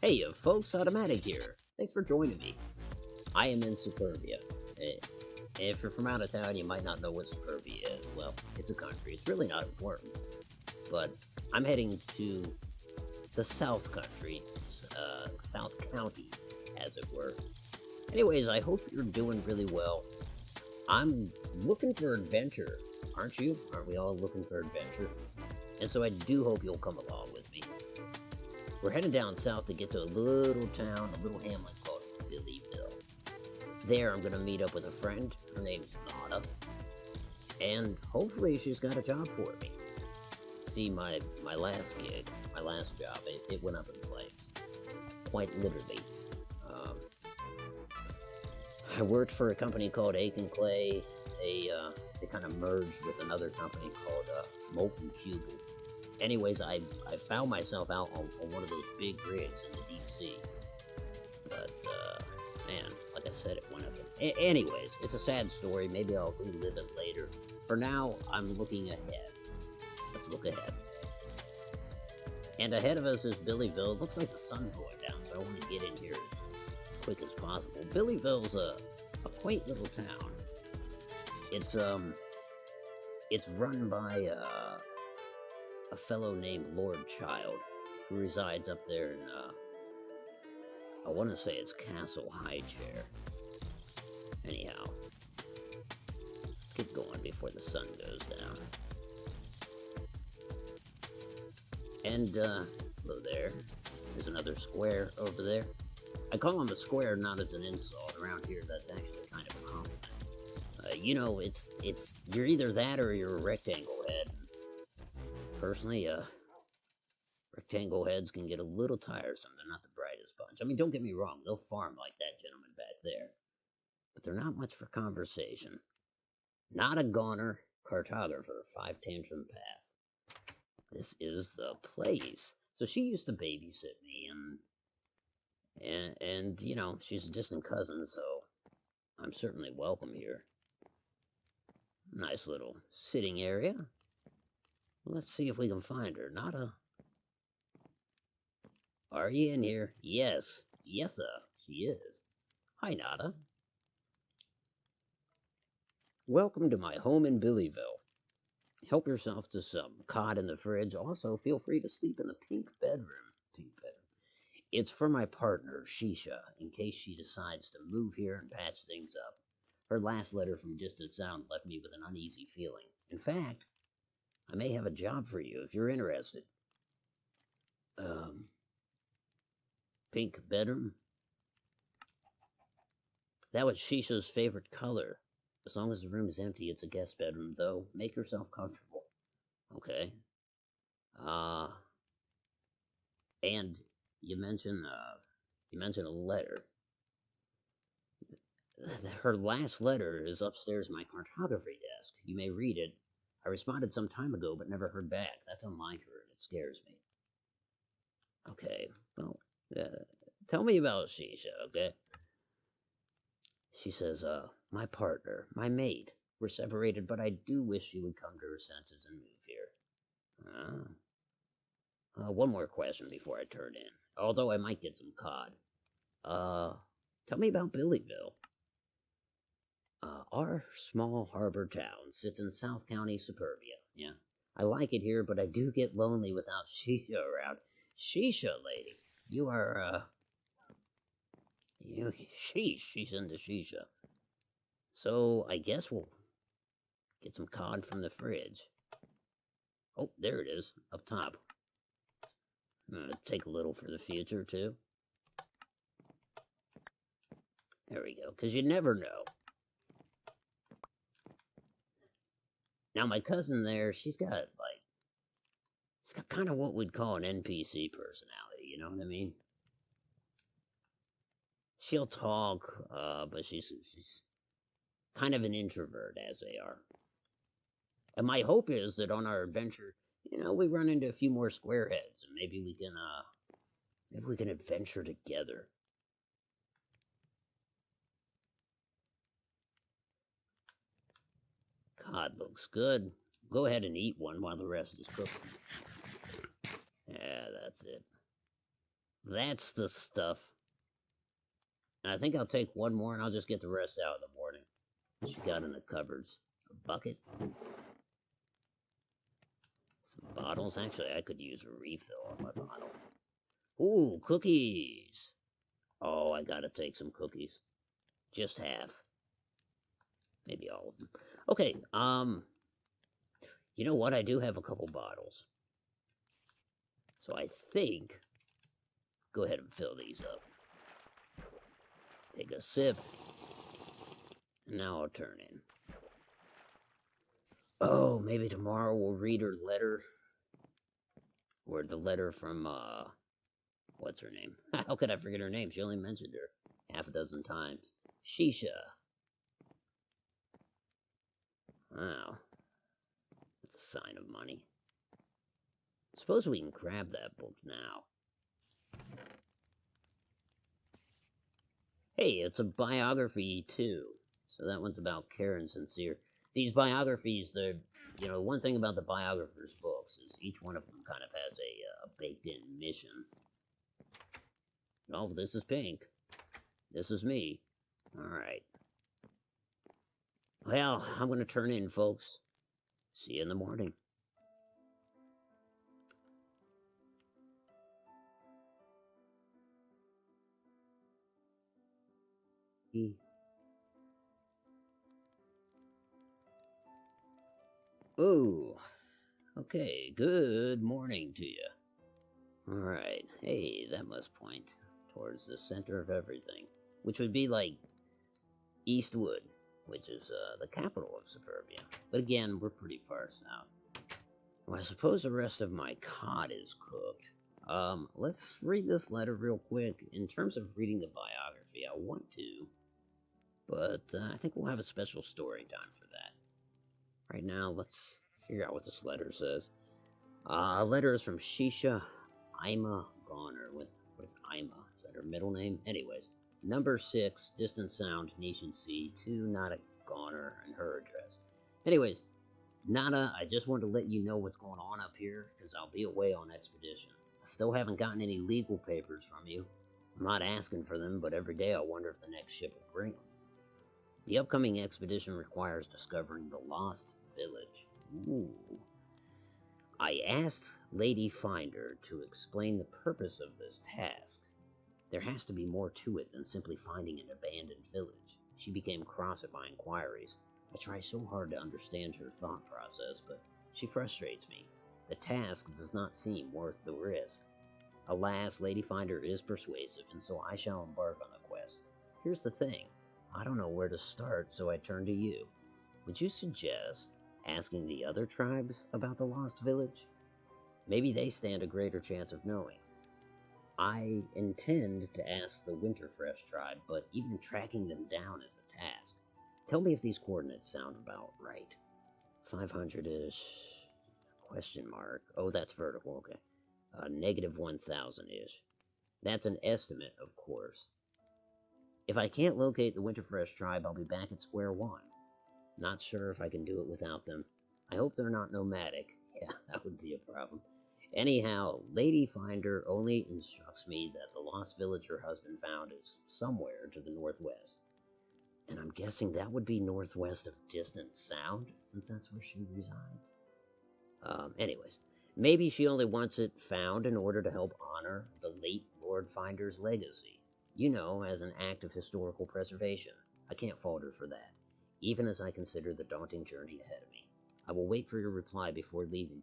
Hey, folks, Automatic here. Thanks for joining me. I am in Superbia. If you're from out of town, you might not know what Superbia is. Well, it's a country. It's really not important. But I'm heading to the South Country, South County, as it were. Anyways, I hope you're doing really well. I'm looking for adventure, aren't you? Aren't we all looking for adventure? And so I do hope you'll come along with me. We're heading down south to get to a little town, a little hamlet called Billyville. There, I'm going to meet up with a friend. Her name's Nada. And hopefully she's got a job for me. See, my last gig, my last job, it went up in flames. Quite literally. I worked for a company called Aiken Clay. They kind of merged with another company called Molten Cubal. Anyways, I found myself out on one of those big rigs in the deep sea. But, man, like I said, it went up. Anyways, it's a sad story. Maybe I'll relive it later. For now, I'm looking ahead. Let's look ahead. And ahead of us is Billyville. It looks like the sun's going down, so I want to get in here as quick as possible. Billyville's a quaint little town. It's run by a fellow named Lord Child, who resides up there in I want to say it's Castle High Chair. Anyhow, let's get going before the sun goes down. And, hello there. There's another square over there. I call him a square not as an insult. Around here, that's actually kind of a compliment. You're either that or you're a rectangle head. Personally, rectangle heads can get a little tiresome. They're not the brightest bunch. I mean, don't get me wrong, they'll farm like that gentleman back there. But they're not much for conversation. Not a goner, cartographer, 5 Tantrum Path. This is the place. So she used to babysit me, and you know, she's a distant cousin, so I'm certainly welcome here. Nice little sitting area. Let's see if we can find her. Nada. Are you in here? Yes. Yes, sir. She is. Hi, Nada. Welcome to my home in Billyville. Help yourself to some cod in the fridge. Also, feel free to sleep in the pink bedroom. Pink bedroom. It's for my partner, Shisha, in case she decides to move here and patch things up. Her last letter from Distant Sound left me with an uneasy feeling. In fact, I may have a job for you if you're interested. Pink bedroom? That was Shisha's favorite color. As long as the room is empty, it's a guest bedroom, though. Make yourself comfortable. Okay. And you mentioned a letter. Her last letter is upstairs in my cartography desk. You may read it. I responded some time ago, but never heard back. That's unlike her, and it scares me. Okay, well, tell me about Shisha, okay? She says, my partner, my mate, we're separated, but I do wish she would come to her senses and move here. One more question before I turn in, although I might get some cod. Tell me about Billyville. Our small harbor town sits in South County, Superbia. Yeah. I like it here, but I do get lonely without Shisha around. Shisha, lady. You are, she's into Shisha. So, I guess we'll get some cod from the fridge. Oh, there it is, up top. I'm gonna take a little for the future, too. There we go, because you never know. Now, my cousin there, she's got kind of what we'd call an NPC personality, you know what I mean? She'll talk, but she's kind of an introvert, as they are. And my hope is that on our adventure, you know, we run into a few more squareheads, and maybe we can adventure together. Cod looks good. Go ahead and eat one while the rest is cooking. Yeah, that's it. That's the stuff. And I think I'll take one more and I'll just get the rest out in the morning. What you got in the cupboards? A bucket? Some bottles? Actually, I could use a refill on my bottle. Ooh, cookies! Oh, I gotta take some cookies. Just half. Maybe all of them. Okay, you know what? I do have a couple bottles. So I think... Go ahead and fill these up. Take a sip. Now I'll turn in. Oh, maybe tomorrow we'll read her letter. Or the letter from, what's her name? How could I forget her name? She only mentioned her half a dozen times. Shisha. Wow. That's a sign of money. Suppose we can grab that book now. Hey, it's a biography, too. So that one's about Karen Sincere. These biographies, they're, you know, one thing about the biographer's books is each one of them kind of has a baked-in mission. Oh, this is Pink. This is me. Alright. Well, I'm going to turn in, folks. See you in the morning. Ooh. Okay, good morning to you. Alright, hey, that must point towards the center of everything, which would be like Eastwood, which is the capital of Suburbia. But again, we're pretty far south. Well, I suppose the rest of my cod is cooked. Let's read this letter real quick. In terms of reading the biography, I want to, but I think we'll have a special story time for that. Right now, let's figure out what this letter says. A letter is from Shisha Ima Goner. What is Ima? Is that her middle name? Anyways, number 6, Distant Sound, Nation C, to Nada Goner, and her address. Anyways, Nada, I just wanted to let you know what's going on up here, because I'll be away on expedition. I still haven't gotten any legal papers from you. I'm not asking for them, but every day I wonder if the next ship will bring them. The upcoming expedition requires discovering the Lost Village. Ooh. I asked Lady Finder to explain the purpose of this task. There has to be more to it than simply finding an abandoned village. She became cross at my inquiries. I try so hard to understand her thought process, but she frustrates me. The task does not seem worth the risk. Alas, Lady Finder is persuasive, and so I shall embark on the quest. Here's the thing. I don't know where to start, so I turn to you. Would you suggest asking the other tribes about the Lost Village? Maybe they stand a greater chance of knowing. I intend to ask the Winterfresh tribe, but even tracking them down is a task. Tell me if these coordinates sound about right. 500-ish, question mark. Oh, that's vertical, okay. Negative 1,000-ish. That's an estimate, of course. If I can't locate the Winterfresh tribe, I'll be back at square one. Not sure if I can do it without them. I hope they're not nomadic. Yeah, that would be a problem. Anyhow, Lady Finder only instructs me that the lost village her husband found is somewhere to the northwest. And I'm guessing that would be northwest of Distant Sound, since that's where she resides. Anyways, maybe she only wants it found in order to help honor the late Lord Finder's legacy. You know, as an act of historical preservation. I can't fault her for that, even as I consider the daunting journey ahead of me. I will wait for your reply before leaving.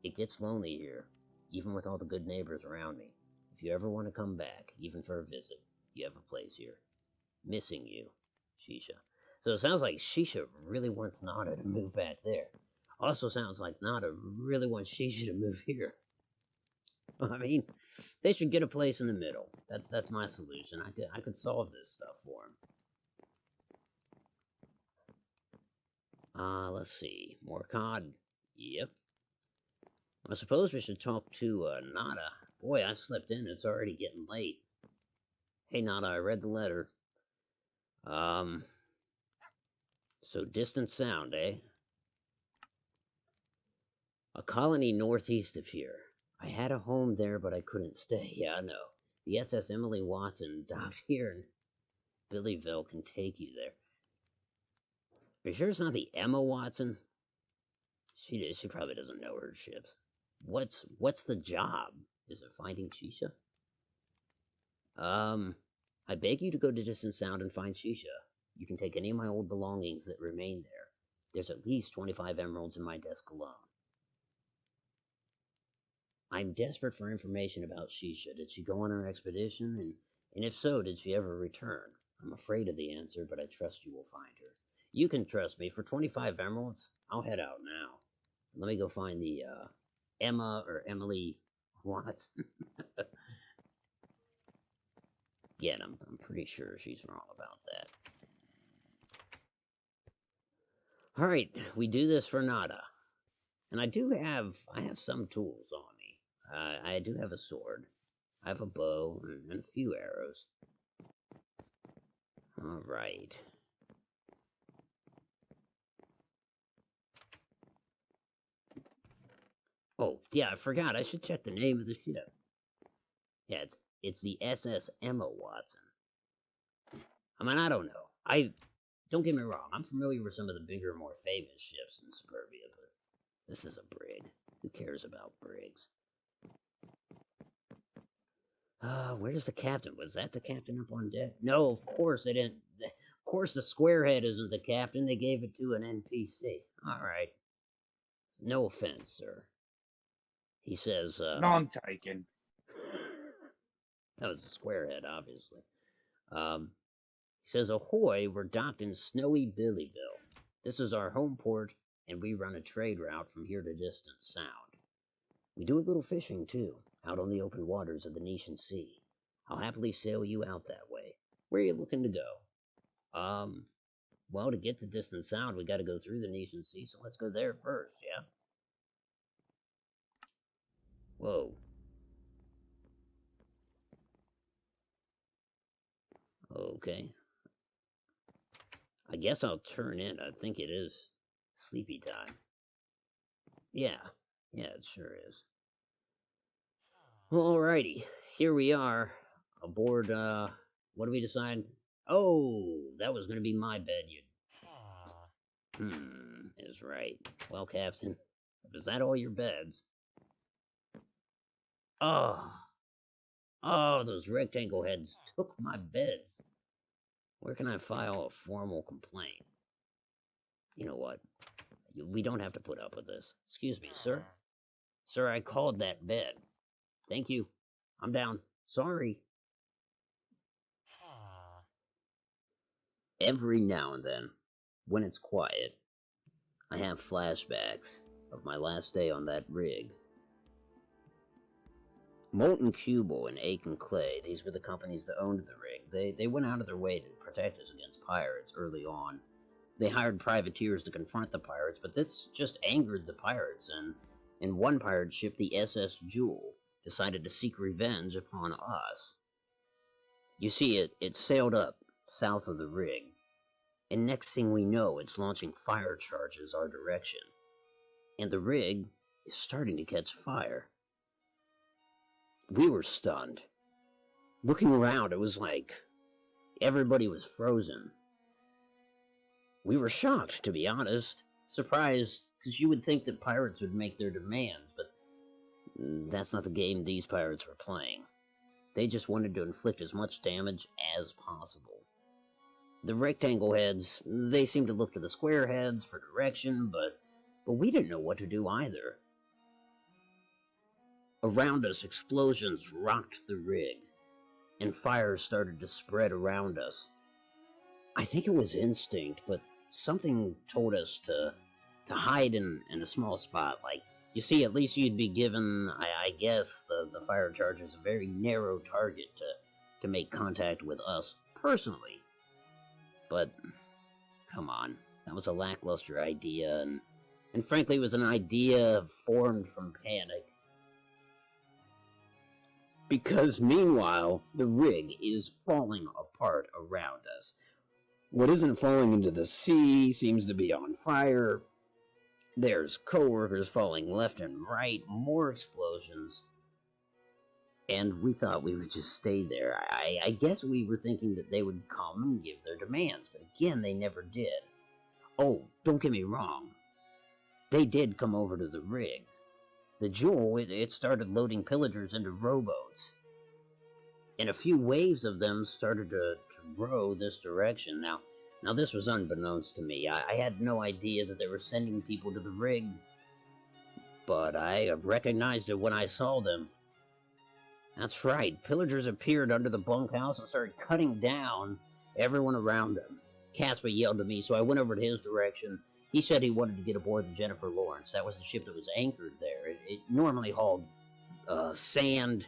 It gets lonely here, even with all the good neighbors around me. If you ever want to come back, even for a visit, you have a place here. Missing you, Shisha. So it sounds like Shisha really wants Nada to move back there. Also sounds like Nada really wants Shisha to move here. I mean, they should get a place in the middle. That's my solution. I could solve this stuff for him. Let's see. More cod. Yep. I suppose we should talk to, Nada. Boy, I slept in. It's already getting late. Hey, Nada, I read the letter. So Distant Sound, eh? A colony northeast of here. I had a home there, but I couldn't stay. Yeah, I know. The SS Emily Watson docked here in Billyville can take you there. Are you sure it's not the Emma Watson? She probably doesn't know her ships. What's the job? Is it finding Shisha? I beg you to go to Distant Sound and find Shisha. You can take any of my old belongings that remain there. There's at least 25 emeralds in my desk alone. I'm desperate for information about Shisha. Did she go on her expedition? And if so, did she ever return? I'm afraid of the answer, but I trust you will find her. You can trust me. For 25 emeralds, I'll head out now. Let me go find the, Emma or Emily Watson. Yeah, I'm pretty sure she's wrong about that. Alright, we do this for nada. And I have some tools on me. I do have a sword. I have a bow and a few arrows. Alright. Oh, yeah, I forgot. I should check the name of the ship. Yeah, it's the SS Emma Watson. I mean, I don't know. Don't get me wrong, I'm familiar with some of the bigger, more famous ships in Suburbia, but this is a brig. Who cares about brigs? Where's the captain? Was that the captain up on deck? No, of course they didn't. Of course the squarehead isn't the captain. They gave it to an NPC. Alright. No offense, sir. He says, None taken. That was the squarehead, obviously. He says, ahoy, we're docked in snowy Billyville. This is our home port, and we run a trade route from here to Distant Sound. We do a little fishing, too, out on the open waters of the Netian Sea. I'll happily sail you out that way. Where are you looking to go? Well, to get to Distant Sound, we gotta go through the Netian Sea, so let's go there first, yeah? Whoa. Okay. I guess I'll turn in. I think it is sleepy time. Yeah, it sure is. Alrighty, here we are aboard, what do we decide? Oh, that was gonna be my bed, is right. Well, Captain, was that all your beds? Oh, those rectangle heads took my beds. Where can I file a formal complaint? You know what? We don't have to put up with this. Excuse me, sir. Sir, I called that bed. Thank you. I'm down. Sorry. Every now and then, when it's quiet, I have flashbacks of my last day on that rig. Molten Cubel and Aiken Clay, these were the companies that owned the rig. They went out of their way to protect us against pirates early on. They hired privateers to confront the pirates, but this just angered the pirates, and one pirate ship, the SS Jewel, decided to seek revenge upon us. You see, it sailed up south of the rig, and next thing we know, it's launching fire charges our direction. And the rig is starting to catch fire. We were stunned. Looking around, it was like everybody was frozen. We were shocked, to be honest. Surprised, because you would think that pirates would make their demands, but that's not the game these pirates were playing. They just wanted to inflict as much damage as possible. The rectangle heads, they seemed to look to the square heads for direction, but we didn't know what to do either. Around us, explosions rocked the rig, and fire started to spread around us. I think it was instinct, but something told us to hide in a small spot. Like, you see, at least you'd be given, I guess, the fire charges a very narrow target to make contact with us personally. But, come on, that was a lackluster idea, and frankly, it was an idea formed from panic. Because meanwhile, the rig is falling apart around us. What isn't falling into the sea seems to be on fire. There's co-workers falling left and right, more explosions. and we thought we would just stay there. I guess we were thinking that they would come and give their demands, but again, they never did. Oh, don't get me wrong. They did come over to the rig. The Jewel, it started loading pillagers into rowboats. And a few waves of them started to row this direction. Now this was unbeknownst to me. I had no idea that they were sending people to the rig, but I recognized it when I saw them. That's right, pillagers appeared under the bunkhouse and started cutting down everyone around them. Caspar yelled to me, so I went over to his direction. He said he wanted to get aboard the Jennifer Lawrence. That was the ship that was anchored there. It normally hauled sand.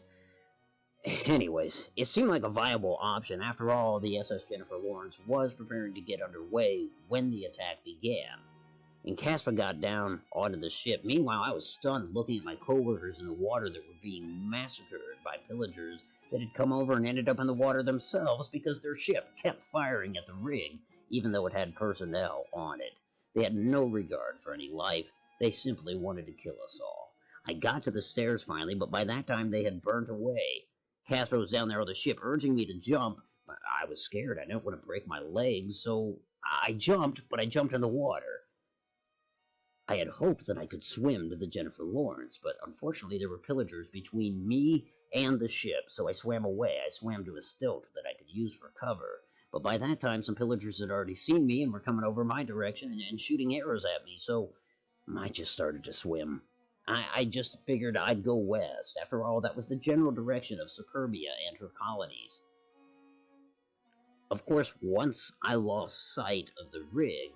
Anyways, it seemed like a viable option. After all, the SS Jennifer Lawrence was preparing to get underway when the attack began. And Caspar got down onto the ship. Meanwhile, I was stunned looking at my coworkers in the water that were being massacred by pillagers that had come over and ended up in the water themselves because their ship kept firing at the rig, even though it had personnel on it. They had no regard for any life. They simply wanted to kill us all. I got to the stairs finally, but by that time they had burnt away. Caspar was down there on the ship urging me to jump, but I was scared. I didn't want to break my legs, so I jumped, but I jumped in the water. I had hoped that I could swim to the Jennifer Lawrence, but unfortunately there were pillagers between me and the ship, so I swam away. I swam to a stilt that I could use for cover. But by that time, some pillagers had already seen me and were coming over my direction and shooting arrows at me, so I just started to swim. I just figured I'd go west. After all, that was the general direction of Superbia and her colonies. Of course, once I lost sight of the rig,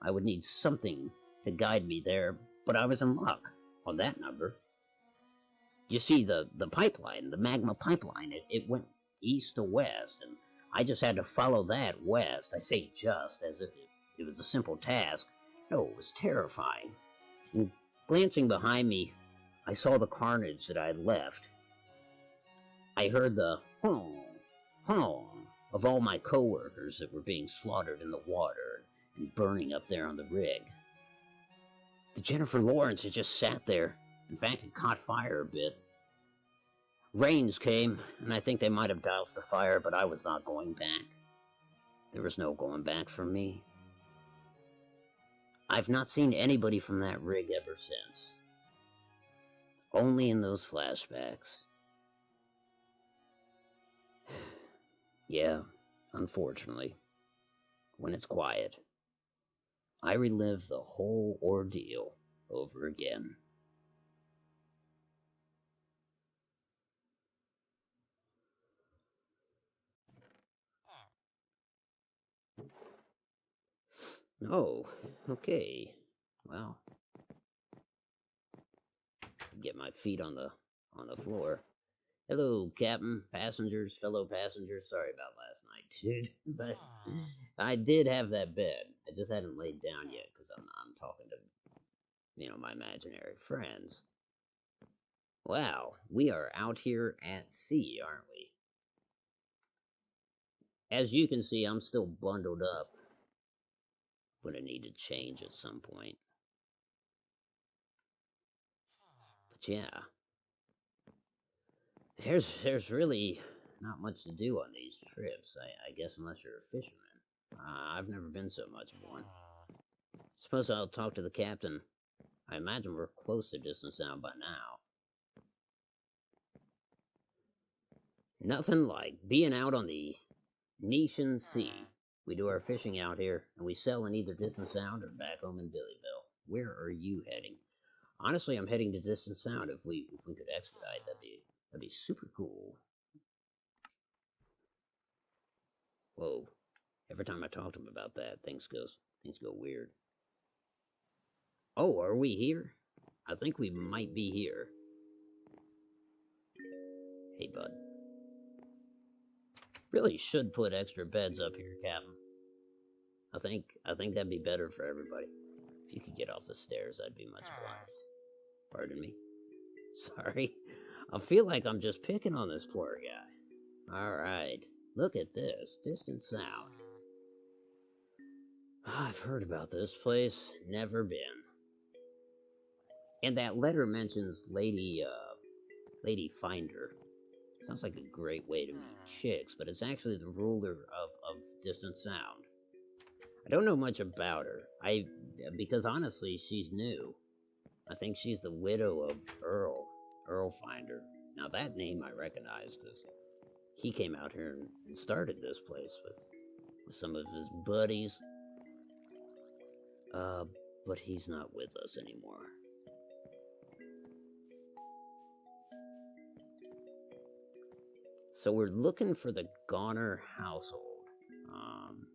I would need something to guide me there, but I was in luck on that number. You see, the pipeline, the magma pipeline, it went east to west, and I just had to follow that west. I say just, as if it was a simple task. No, it was terrifying. And glancing behind me, I saw the carnage that I had left. I heard the honk, honk of all my coworkers that were being slaughtered in the water and burning up there on the rig. The Jennifer Lawrence had just sat there. In fact, it caught fire a bit. Rains came, and I think they might have doused the fire, but I was not going back. There was no going back for me. I've not seen anybody from that rig ever since. Only in those flashbacks. Yeah, unfortunately. When it's quiet, I relive the whole ordeal over again. Oh, okay. Well, get my feet on the floor. Hello, Captain, passengers, fellow passengers. Sorry about last night, dude. But I did have that bed. I just hadn't laid down yet because I'm talking to, my imaginary friends. Wow, we are out here at sea, aren't we? As you can see, I'm still bundled up. Gonna need to change at some point. But yeah, there's really not much to do on these trips. I guess unless you're a fisherman. I've never been so much of one. Suppose I'll talk to the captain. I imagine we're close to distance now by now. Nothing like being out on the Nishan Sea. We do our fishing out here, and we sell in either Distant Sound or back home in Billyville. Where are you heading? Honestly, I'm heading to Distant Sound. If we could expedite, that'd be super cool. Whoa! Every time I talk to him about that, things go weird. Oh, are we here? I think we might be here. Hey, bud. Really should put extra beds up here, Captain. I think that'd be better for everybody. If you could get off the stairs, I'd be much obliged. Pardon me. Sorry. I feel like I'm just picking on this poor guy. Alright. Look at this. Distant Sound. I've heard about this place. Never been. And that letter mentions Lady Finder. Sounds like a great way to meet chicks, but it's actually the ruler of Distant Sound. I don't know much about her. Because honestly, she's new. I think she's the widow of Earl Finder. Now that name I recognize because he came out here and started this place with some of his buddies. Uh, but he's not with us anymore. So we're looking for the Goner household. Um,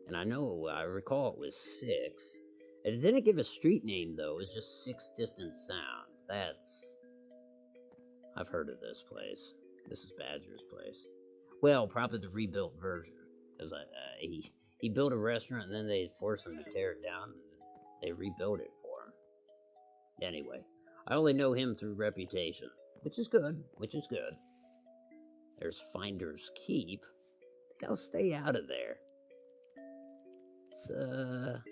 and I recall it was 6. It didn't give a street name though. It was just 6 Distant Sound. I've heard of this place. This is Badger's place. Well, probably the rebuilt version, because he built a restaurant and then they forced him to tear it down. And they rebuilt it for him. Anyway, I only know him through reputation, which is good. There's Finder's Keep. I think I'll stay out of there. It's a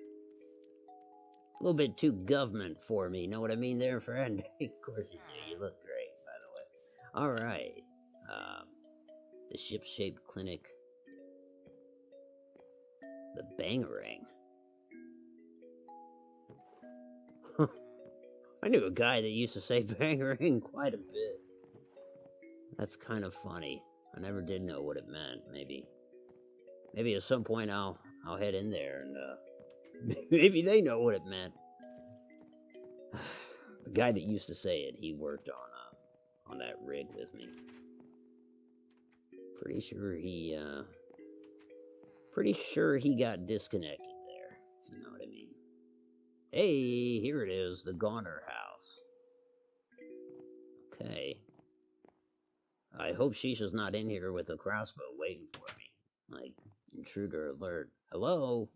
little bit too government for me. Know what I mean there, friend? Of course you do. You look great, by the way. All right. The Ship-Shaped Clinic. The Bangarang. I knew a guy that used to say Bangarang quite a bit. That's kind of funny. I never did know what it meant. Maybe at some point I'll head in there and maybe they know what it meant. The guy that used to say it, he worked on that rig with me. Pretty sure he got disconnected there, if you know what I mean. Hey, here it is, the Goner house. Okay. I hope Shisha's not in here with a crossbow waiting for me. Like, intruder alert. Hello?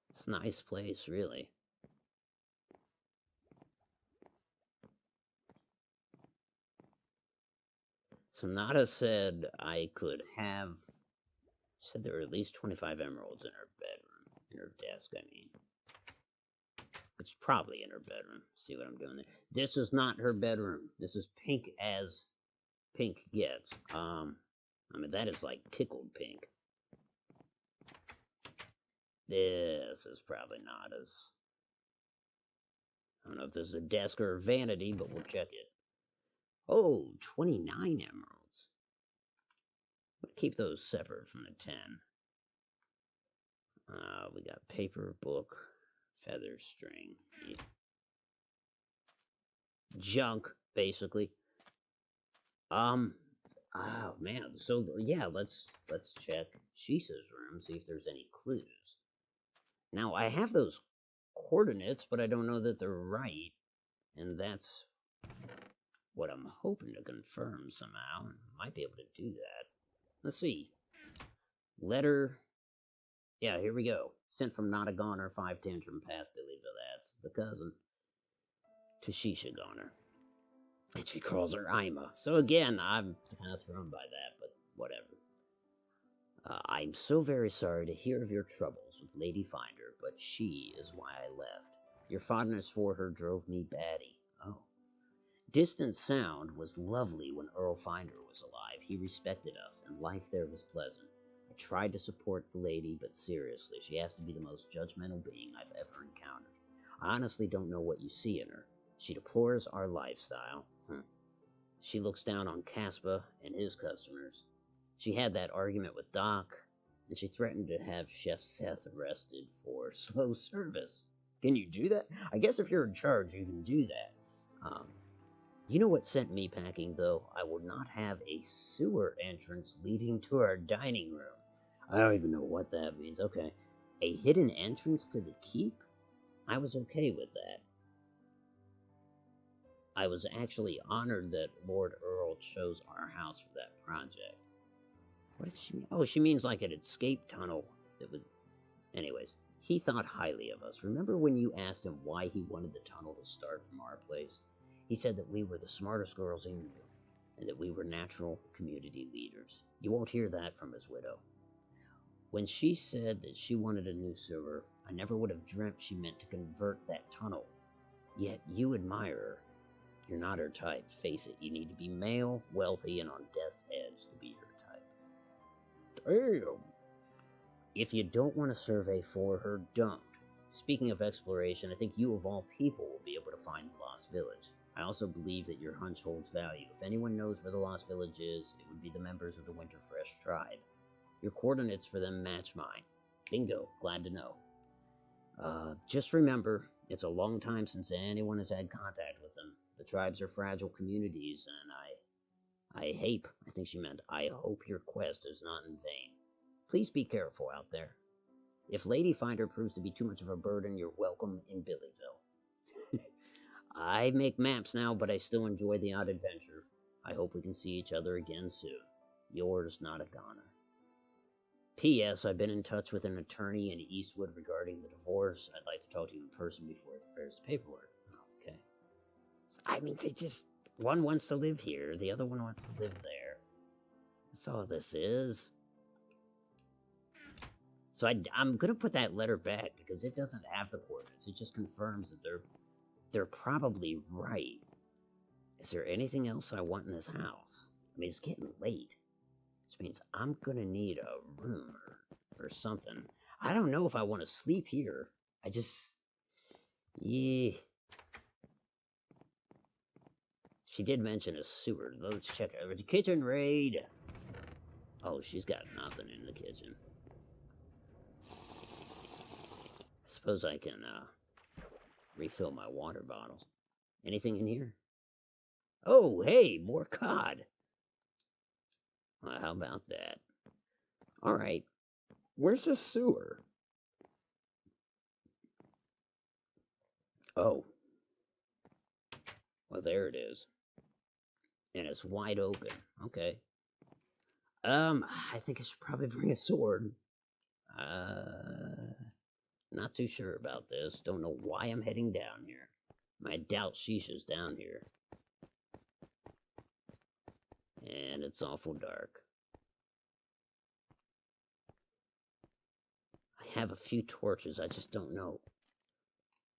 It's a nice place, really. Sonata said I could have... She said there were at least 25 emeralds in her bedroom. In her desk, I mean. It's probably in her bedroom. See what I'm doing there? This is not her bedroom. This is pink as pink gets. I mean, that is like tickled pink. This is probably not as... I don't know if this is a desk or a vanity, but we'll check it. Oh, 29 emeralds. We'll keep those separate from the 10. We got paper, book, feather, string. Yeah. Junk, basically. Oh man. So yeah, let's check Shisha's room, see if there's any clues. Now I have those coordinates, but I don't know that they're right, and that's what I'm hoping to confirm somehow. Might be able to do that. Let's see. Letter. Yeah, here we go. Sent from Not a Goner, 5 Tantrum Path, Billy That's the cousin to Shisha Goner. And she calls her Ima. So again, I'm kind of thrown by that, but whatever. I'm so very sorry to hear of your troubles with Lady Finder, but she is why I left. Your fondness for her drove me batty. Oh. Distant Sound was lovely when Earl Finder was alive. He respected us, and life there was pleasant. I tried to support the lady, but seriously, she has to be the most judgmental being I've ever encountered. I honestly don't know what you see in her. She deplores our lifestyle. She looks down on Caspa and his customers. She had that argument with Doc, and she threatened to have Chef Seth arrested for slow service. Can you do that? I guess if you're in charge, you can do that. You know what sent me packing, though? I will not have a sewer entrance leading to our dining room. I don't even know what that means. Okay. A hidden entrance to the keep? I was okay with that. I was actually honored that Lord Earl chose our house for that project. What does she mean? Oh, she means like an escape tunnel that would... Anyways, he thought highly of us. Remember when you asked him why he wanted the tunnel to start from our place? He said that we were the smartest girls he knew, and that we were natural community leaders. You won't hear that from his widow. When she said that she wanted a new sewer, I never would have dreamt she meant to convert that tunnel. Yet you admire her. You're not her type. Face it, you need to be male, wealthy, and on death's edge to be her type. Damn! If you don't want to survey for her, don't. Speaking of exploration, I think you of all people will be able to find the Lost Village. I also believe that your hunch holds value. If anyone knows where the Lost Village is, it would be the members of the Winterfresh tribe. Your coordinates for them match mine. Bingo, glad to know. Just remember, it's a long time since anyone has had contact with them. The tribes are fragile communities, and I think she meant, I hope your quest is not in vain. Please be careful out there. If Lady Finder proves to be too much of a burden, you're welcome in Billyville. I make maps now, but I still enjoy the odd adventure. I hope we can see each other again soon. Yours, not a goner. P.S. I've been in touch with an attorney in Eastwood regarding the divorce. I'd like to talk to you in person before it prepares the paperwork. Okay. So, I mean, one wants to live here, the other one wants to live there. That's all this is. So I'm gonna put that letter back because it doesn't have the coordinates. It just confirms that they're probably right. Is there anything else I want in this house? I mean, it's getting late, which means I'm gonna need a room or something. I don't know if I want to sleep here. Yeah. She did mention a sewer. Let's check out the kitchen raid. Oh, she's got nothing in the kitchen. I suppose I can refill my water bottles. Anything in here? Oh, hey, more cod. Well, how about that? All right. Where's the sewer? Oh. Well, there it is. And it's wide open. Okay. I think I should probably bring a sword. Not too sure about this. Don't know why I'm heading down here. I doubt Shisha's down here. And it's awful dark. I have a few torches, I just don't know.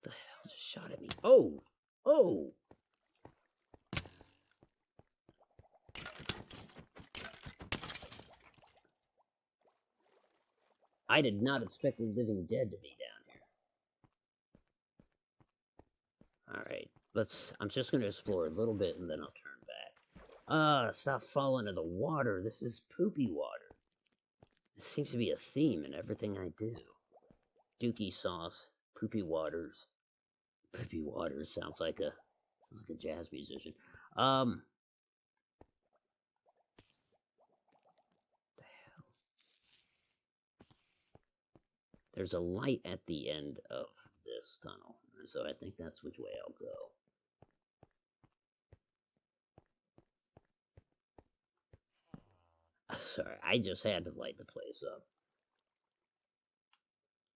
What the hell just shot at me? Oh! Oh! I did not expect the living dead to be down here. Alright, I'm just gonna explore a little bit and then I'll turn back. Stop falling in the water. This is poopy water. It seems to be a theme in everything I do. Dookie sauce, poopy waters. Poopy waters sounds like a jazz musician. The hell? There's a light at the end of this tunnel, so I think that's which way I'll go. Sorry, I just had to light the place up.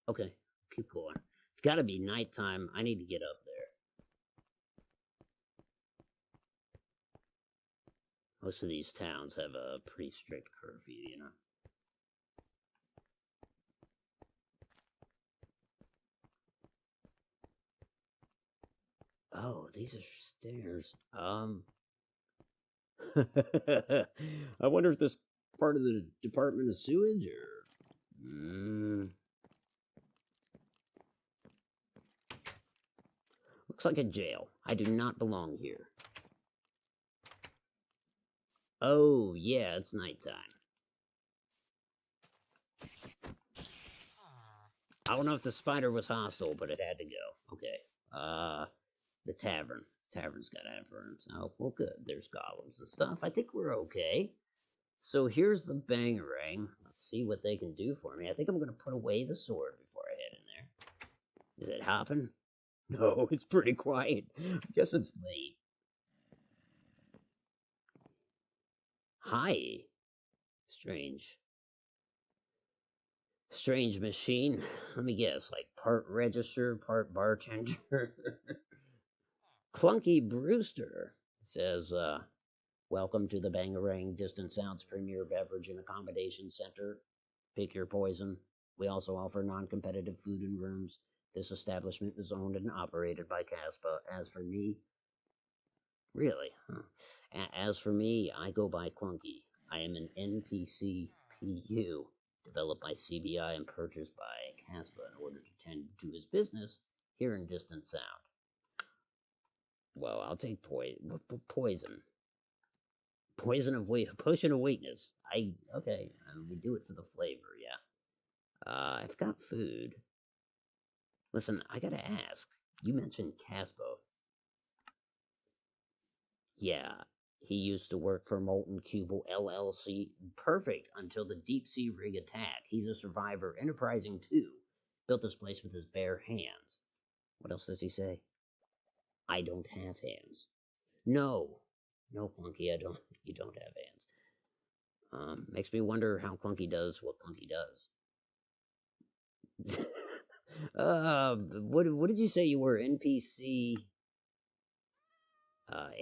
Okay, keep going. It's gotta be nighttime. I need to get up there. Most of these towns have a pretty strict curfew, you know? Oh, these are stairs. I wonder if this part of the Department of Sewage or... Looks like a jail. I do not belong here. Oh, yeah, it's nighttime. I don't know if the spider was hostile, but it had to go. Okay. The tavern. The tavern's gotta have rooms. Oh, well, good. There's golems and stuff. I think we're okay. So here's the Bangarang. Let's see what they can do for me. I think I'm gonna put away the sword before I head in there. Is it hopping? No, it's pretty quiet. I guess it's late. Hi. Strange. Strange machine. Let me guess, like part register, part bartender. Clunky Brewster says, welcome to the Bangarang Distant Sounds Premier Beverage and Accommodation Center. Pick your poison. We also offer non-competitive food and rooms. This establishment is owned and operated by Caspa. As for me, really? Huh. As for me, I go by Clunky. I am an NPC PU, developed by CBI and purchased by Caspa in order to tend to his business here in Distant Sound. Well, I'll take poison. Potion of weakness. Okay. We do it for the flavor, yeah. I've got food. Listen, I gotta ask. You mentioned Caspo. Yeah, he used to work for Molten Cubal LLC. Perfect until the deep sea rig attack. He's a survivor, enterprising too. Built this place with his bare hands. What else does he say? I don't have hands. No, Clunky, I don't. You don't have hands. Makes me wonder how Clunky does what Clunky does. What did you say you were? NPC.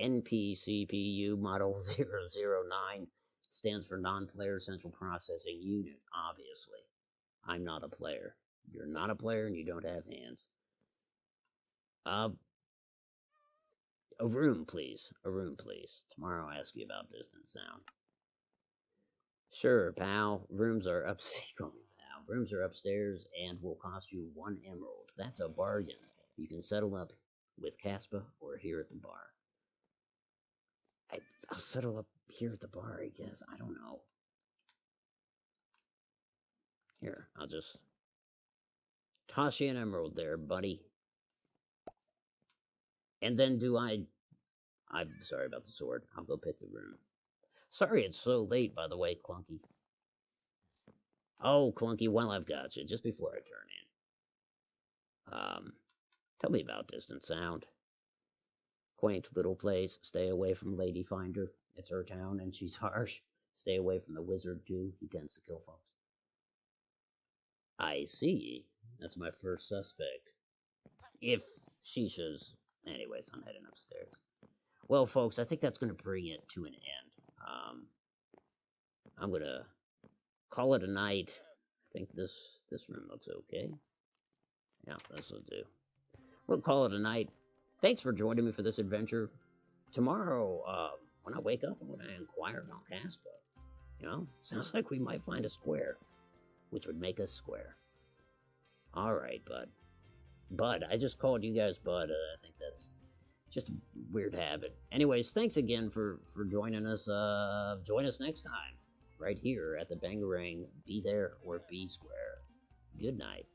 NPCPU Model 009 stands for Non-Player Central Processing Unit, obviously. I'm not a player. You're not a player and you don't have hands. A room, please. A room, please. Tomorrow I'll ask you about Distant Sound. Sure, pal. Rooms are Rooms are upstairs and will cost you 1 emerald. That's a bargain. You can settle up with Caspa or here at the bar. I'll settle up here at the bar, I guess. I don't know. Here, I'll just toss you an emerald there, buddy. And then I'm sorry about the sword. I'll go pick the room. Sorry it's so late, by the way, Clunky. Oh, Clunky, well, I've got you, just before I turn in. Tell me about Distant Sound. Quaint little place. Stay away from Lady Finder. It's her town, and she's harsh. Stay away from the wizard, too. He tends to kill folks. I see. That's my first suspect. If Shisha's... Anyways, I'm heading upstairs. Well, folks, I think that's going to bring it to an end. I'm going to call it a night. I think this room looks okay. Yeah, this will do. We'll call it a night. Thanks for joining me for this adventure. Tomorrow, when I wake up, I'm going to inquire about Caspa. You know, sounds like we might find a square, which would make us square. Alright, bud. Bud, I just called you guys Bud. I think that's just a weird habit. Anyways, thanks again for joining us. Join us next time, right here at the Bangarang. Be there or be square. Good night.